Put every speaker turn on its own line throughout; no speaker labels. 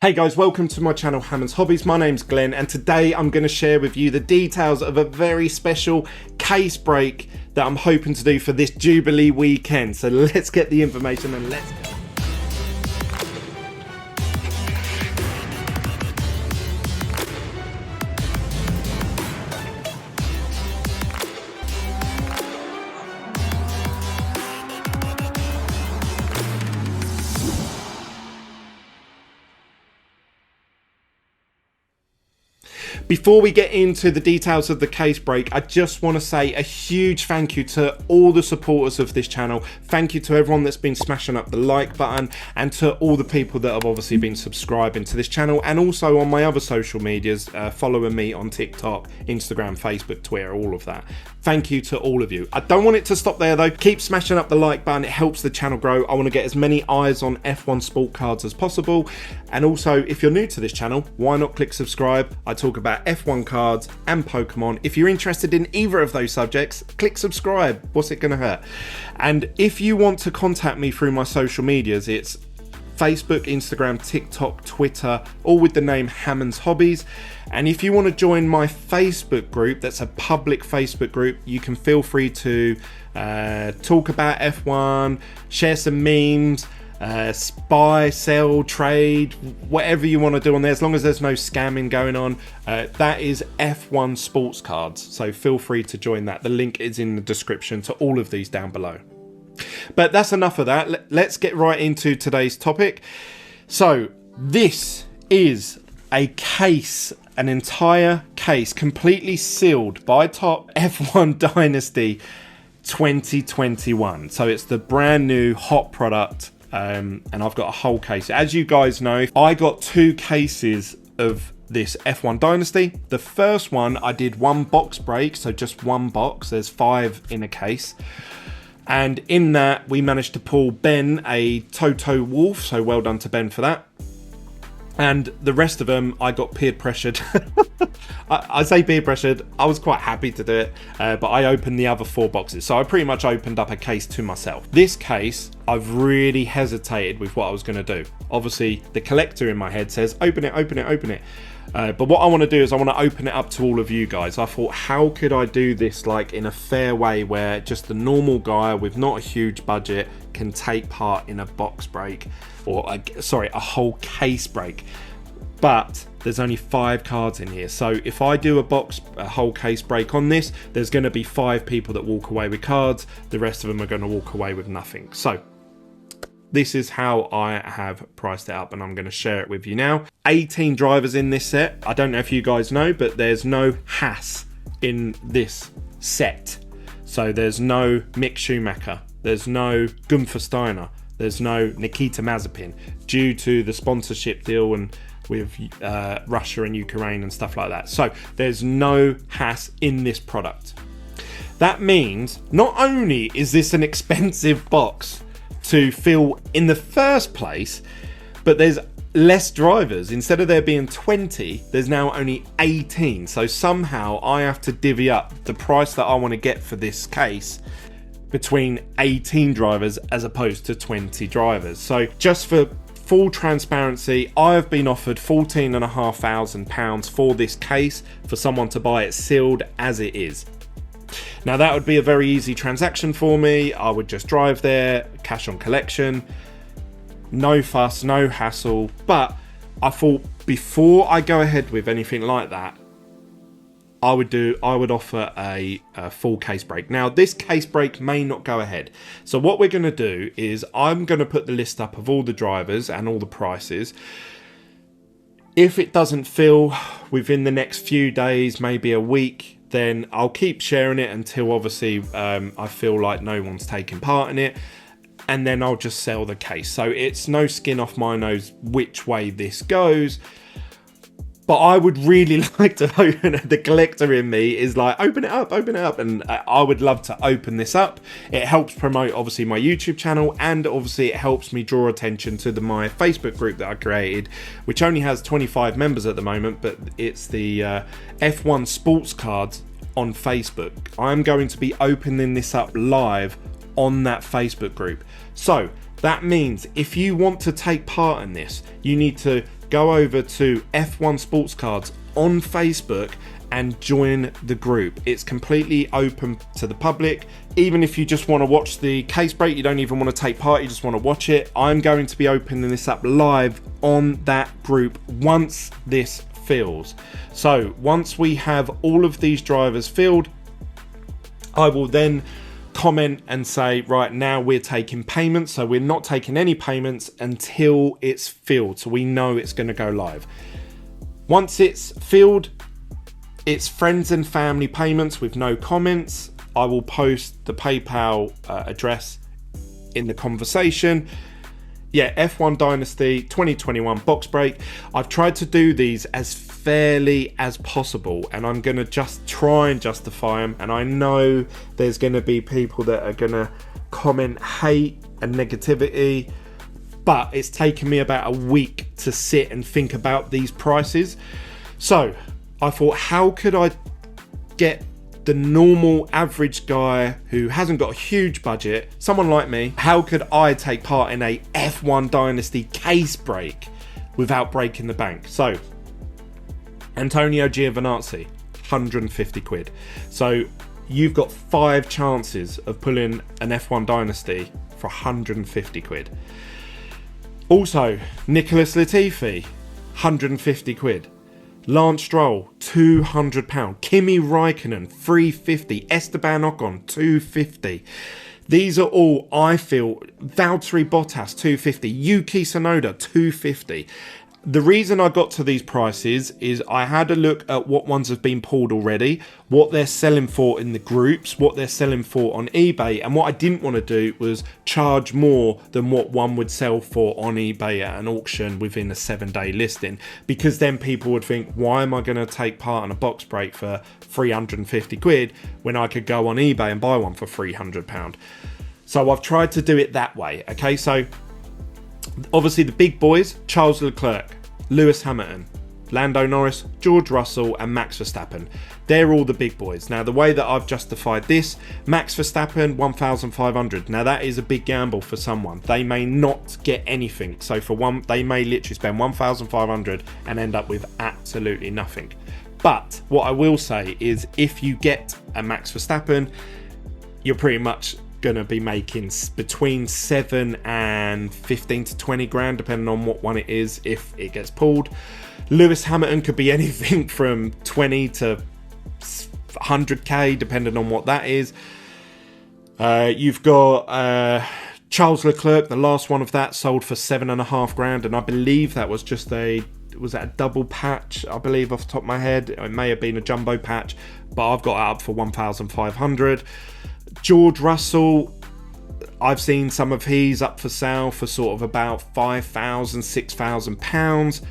Hey guys, welcome to my channel Hammond's Hobbies. My name's Glenn and today I'm going to share with you the details of a very special case break that I'm hoping to do for this Jubilee weekend. So let's get the information and let's go. Before we get into the details of the case break, I just want to say a huge thank you to all the supporters of this channel. Thank you to everyone that's been smashing up the like button and to all the people that have obviously been subscribing to this channel and also on my other social medias, following me on TikTok, Instagram, Facebook, Twitter, all of that. Thank you to all of you. I don't want it to stop there though. Keep smashing up the like button. It helps the channel grow. I want to get as many eyes on F1 sport cards as possible. And also, if you're new to this channel, why not click subscribe? I talk about F1 cards and Pokemon. If you're interested in either of those subjects, click subscribe. What's it going to hurt? And if you want to contact me through my social medias, it's Facebook, Instagram, TikTok, Twitter, all with the name Hammond's Hobbies. And if you want to join my Facebook group, that's a public Facebook group, you can feel free to talk about F1, share some memes, buy, sell, trade, whatever you want to do on there, as long as there's no scamming going on. That is F1 sports cards, so feel free to join that. The link is in the description to all of these down below. But that's enough of that. Let's get right into today's topic. So this is a case, an entire case completely sealed by Top F1 Dynasty 2021. So it's the brand new hot product, and I've got a whole case. As you guys know, I got two cases of this F1 Dynasty. The first one I did one box break, so just one box. There's 5 in a case. And in that, we managed to pull Ben a Toto Wolf, so well done to Ben for that. And the rest of them, I got peer pressured. I say peer pressured, I was quite happy to do it, but I opened the other 4 boxes. So I pretty much opened up a case to myself. This case, I've really hesitated with what I was going to do. Obviously, the collector in my head says, open it, open it, open it. But what I want to do is I want to open it up to all of you guys. I thought, how could I do this like in a fair way where just the normal guy with not a huge budget can take part in a box break, or a whole case break. But there's only 5 cards in here, so if I do a whole case break on this, there's going to be 5 people that walk away with cards. The rest of them are going to walk away with nothing. So this is how I have priced it up, and I'm going to share it with you now. 18 drivers in this set. I don't know if you guys know, but there's no Haas in this set. So there's no Mick Schumacher. There's no Gunther Steiner. There's no Nikita Mazepin due to the sponsorship deal and with Russia and Ukraine and stuff like that. So there's no Haas in this product. That means not only is this an expensive box to fill in the first place, but there's less drivers. Instead of there being 20, there's now only 18. So somehow I have to divvy up the price that I want to get for this case between 18 drivers as opposed to 20 drivers. So just for full transparency, I have been offered £14,500 for this case for someone to buy it sealed as it is. Now that would be a very easy transaction for me. I would just drive there, cash on collection, no fuss, no hassle. But I thought before I go ahead with anything like that, I would offer a full case break. Now this case break may not go ahead. So what we're going to do is I'm going to put the list up of all the drivers and all the prices. If it doesn't fill within the next few days, maybe a week, then I'll keep sharing it until obviously I feel like no one's taking part in it, and then I'll just sell the case. So it's no skin off my nose which way this goes, but I would really like to open it. The collector in me is like, open it up, and I would love to open this up. It helps promote obviously my YouTube channel, and obviously it helps me draw attention to my Facebook group that I created, which only has 25 members at the moment, but it's the F1 sports cards on Facebook. I'm going to be opening this up live on that Facebook group. So that means if you want to take part in this, you need to go over to F1 Sports Cards on Facebook and join the group. It's completely open to the public. Even if you just want to watch the case break, you don't even want to take part, you just want to watch it, I'm going to be opening this up live on that group once this fills. So once we have all of these drivers filled, I will then comment and say, right, now we're taking payments. So we're not taking any payments until it's filled, so we know it's going to go live. Once it's filled, it's friends and family payments with no comments. I will post the PayPal address in the conversation. Yeah, F1 Dynasty 2021 box break. I've tried to do these as fairly as possible, and I'm going to just try and justify them. And I know there's going to be people that are going to comment hate and negativity, but it's taken me about a week to sit and think about these prices. So I thought, how could I get the normal average guy who hasn't got a huge budget, someone like me, how could I take part in a F1 Dynasty case break without breaking the bank? So Antonio Giovinazzi, 150 quid. So you've got 5 chances of pulling an F1 Dynasty for 150 quid. Also, Nicholas Latifi, 150 quid. Lance Stroll, £200. Kimi Räikkönen, 350. Esteban Ocon, 250. These are all, I feel, Valtteri Bottas, 250. Yuki Tsunoda, 250. The reason I got to these prices is I had a look at what ones have been pulled already, what they're selling for in the groups, what they're selling for on eBay, and what I didn't want to do was charge more than what one would sell for on eBay at an auction within a 7-day listing, because then people would think, why am I going to take part in a box break for 350 quid when I could go on eBay and buy one for £300? So I've tried to do it that way. Okay, so obviously the big boys, Charles Leclerc, Lewis Hamilton, Lando Norris, George Russell and Max Verstappen. They're all the big boys. Now the way that I've justified this, Max Verstappen, 1,500. Now that is a big gamble for someone. They may not get anything. So for one, they may literally spend 1,500 and end up with absolutely nothing. But what I will say is, if you get a Max Verstappen, you're pretty much going to be making between 7 and 15 to 20 grand, depending on what one it is, if it gets pulled. Lewis Hamilton could be anything from 20 to 100k, depending on what that is. You've got Charles Leclerc, the last one of that sold for 7.5 grand, and I believe that was just was that a double patch, I believe, off the top of my head. It may have been a jumbo patch, but I've got it up for 1,500. George Russell, I've seen some of his up for sale for sort of about £5,000, £6,000.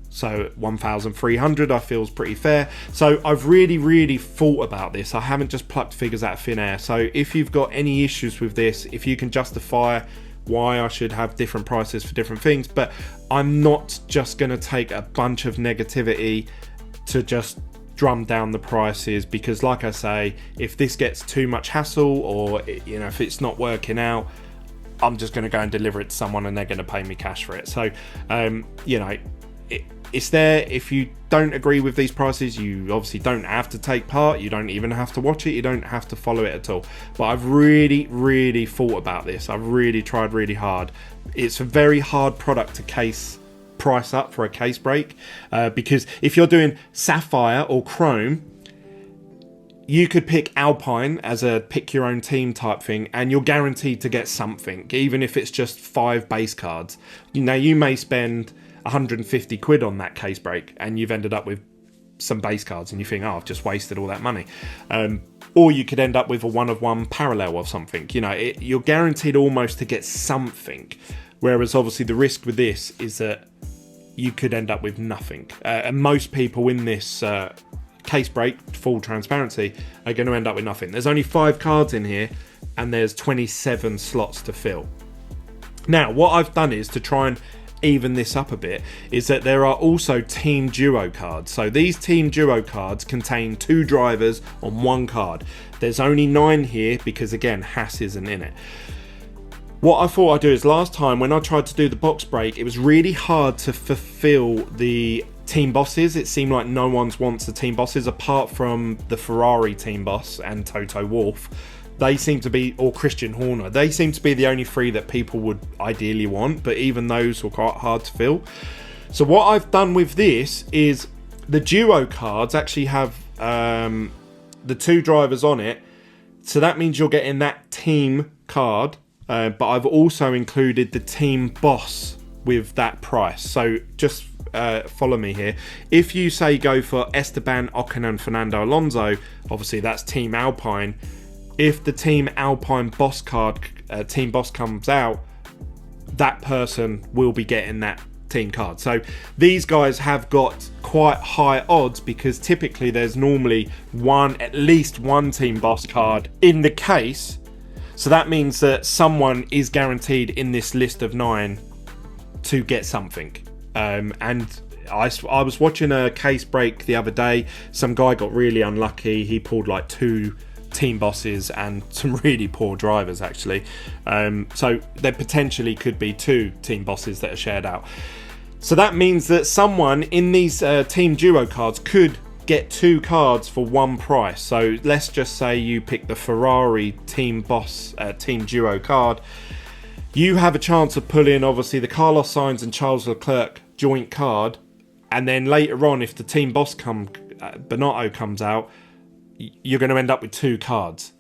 So 1,300 I feel is pretty fair. So I've really thought about this. I haven't just plucked figures out of thin air. So if you've got any issues with this, if you can justify why I should have different prices for different things, but I'm not just going to take a bunch of negativity to just drum down the prices, because like I say, if this gets too much hassle, or if it's not working out, I'm just going to go and deliver it to someone and they're going to pay me cash for it. So it's there. If you don't agree with these prices, you obviously don't have to take part, you don't even have to watch it, you don't have to follow it at all. But I've really thought about this. I've really tried really hard. It's a very hard product to price up for a case break, because if you're doing Sapphire or Chrome, you could pick Alpine as a pick your own team type thing, and you're guaranteed to get something, even if it's just 5 base cards. You may spend 150 quid on that case break and you've ended up with some base cards and you think, oh, I've just wasted all that money. Or you could end up with a 1-of-1 parallel or something. You're guaranteed almost to get something, whereas obviously the risk with this is that you could end up with nothing. And most people in this case break, full transparency, are going to end up with nothing. There's only 5 cards in here and there's 27 slots to fill. Now, what I've done is to try and even this up a bit, is that there are also team duo cards. So these team duo cards contain 2 drivers on 1 card. There's only 9 here because, again, Haas isn't in it. What I thought I'd do is, last time when I tried to do the box break, it was really hard to fulfill the team bosses. It seemed like no one wants the team bosses apart from the Ferrari team boss and Toto Wolff. They seem to be, or Christian Horner, they seem to be the only three that people would ideally want, but even those were quite hard to fill. So what I've done with this is the duo cards actually have the two drivers on it. So that means you're getting that team card, but I've also included the team boss with that price. So just follow me here. If you say go for Esteban Ocon and Fernando Alonso, obviously that's Team Alpine. If the Team Alpine boss card, team boss comes out, that person will be getting that team card. So these guys have got quite high odds because typically there's normally at least one team boss card in the case. So that means that someone is guaranteed in this list of 9 to get something. And I was watching a case break the other day. Some guy got really unlucky. He pulled like 2 team bosses and some really poor drivers actually. So there potentially could be 2 team bosses that are shared out. So that means that someone in these team duo cards could get 2 cards for one price. So let's just say you pick the Ferrari team boss team duo card. You have a chance of pulling obviously the Carlos Sainz and Charles Leclerc joint card, and then later on if the team boss Binotto comes out, you're going to end up with 2 cards.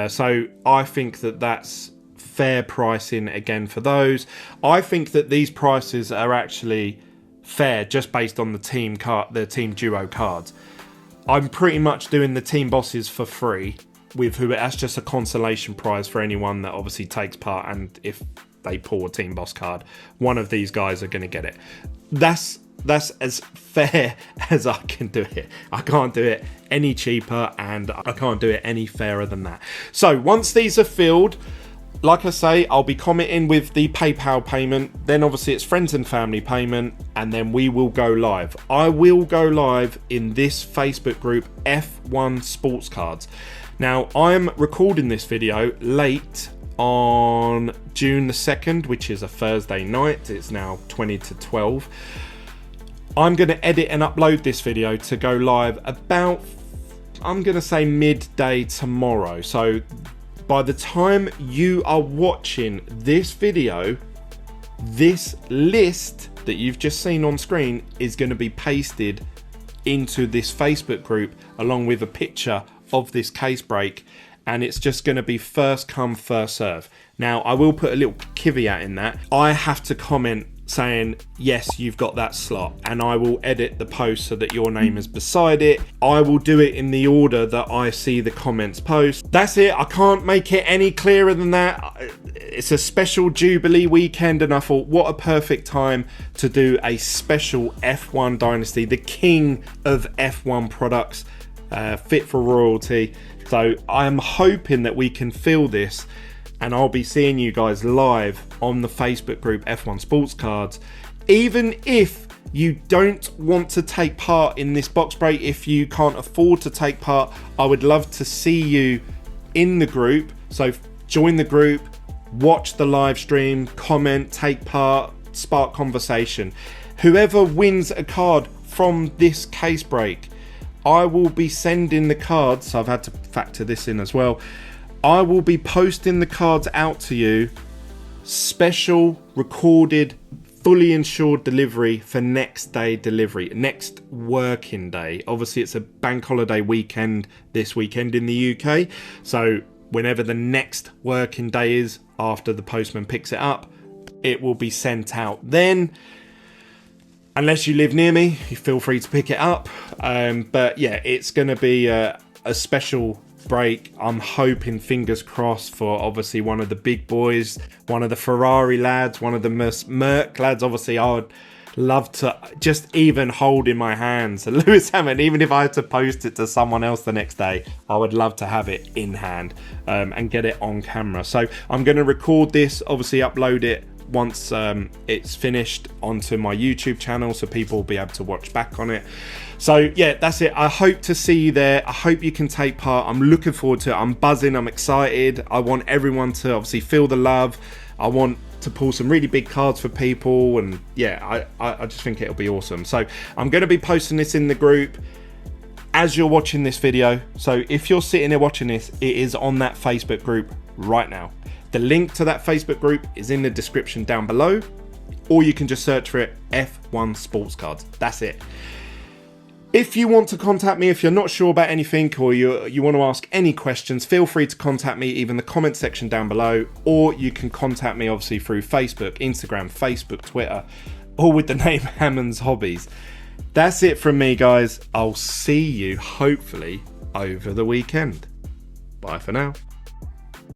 So I think that that's fair pricing again for those. I think that these prices are actually fair just based on the team duo cards. I'm pretty much doing the team bosses for free with who that's just a consolation prize for anyone that obviously takes part, and if they pull a team boss card, one of these guys are going to get it. That's as fair as I can do it. I can't do it any cheaper, and I can't do it any fairer than that. So once these are filled, like I say, I'll be commenting with the PayPal payment, then obviously it's friends and family payment, and then we will go live. I will go live in this Facebook group, F1 Sports Cards. Now, I'm recording this video late on June the 2nd, which is a Thursday night. It's now 20 to 12. I'm going to edit and upload this video to go live about, I'm going to say midday tomorrow. So by the time you are watching this video, this list that you've just seen on screen is going to be pasted into this Facebook group along with a picture of this case break, and it's just going to be first come first serve. Now I will put a little caveat in that. I have to comment saying yes, you've got that slot, and I will edit the post so that your name is beside it. I will do it in the order that I see the comments post. That's it. I can't make it any clearer than that. It's a special Jubilee weekend, and I thought what a perfect time to do a special F1 Dynasty, the king of F1 products, fit for royalty. So I'm hoping that we can fill this, and I'll be seeing you guys live on the Facebook group F1 Sports Cards. Even if you don't want to take part in this box break, if you can't afford to take part, I would love to see you in the group. So join the group, watch the live stream, comment, take part, spark conversation. Whoever wins a card from this case break, I will be sending the cards. So I've had to factor this in as well. I will be posting the cards out to you, special recorded, fully insured delivery for next day delivery, next working day. Obviously it's a bank holiday weekend this weekend in the UK, so whenever the next working day is after the postman picks it up, it will be sent out then. Unless you live near me, you feel free to pick it up. But yeah, it's going to be a special break. I'm hoping, fingers crossed, for obviously one of the big boys, one of the Ferrari lads, one of the Merc lads. Obviously I would love to just even hold in my hands Lewis Hamilton. Even if I had to post it to someone else the next day, I would love to have it in hand and get it on camera. So I'm going to record this, obviously upload it once it's finished onto my YouTube channel, so people will be able to watch back on it. So yeah, that's it. I hope to see you there. I hope you can take part. I'm looking forward to it. I'm buzzing. I'm excited. I want everyone to obviously feel the love. I want to pull some really big cards for people, and yeah, I just think it'll be awesome. So I'm going to be posting this in the group as you're watching this video. So if you're sitting there watching this, it is on that Facebook group right now. The link to that Facebook group is in the description down below, or you can just search for it, F1 Sports Cards. That's it. If you want to contact me, if you're not sure about anything, or you want to ask any questions, feel free to contact me either in the comment section down below, or you can contact me obviously through Facebook, Instagram, Facebook, Twitter, or with the name Hammond's Hobbies. That's it from me, guys. I'll see you hopefully over the weekend. Bye for now.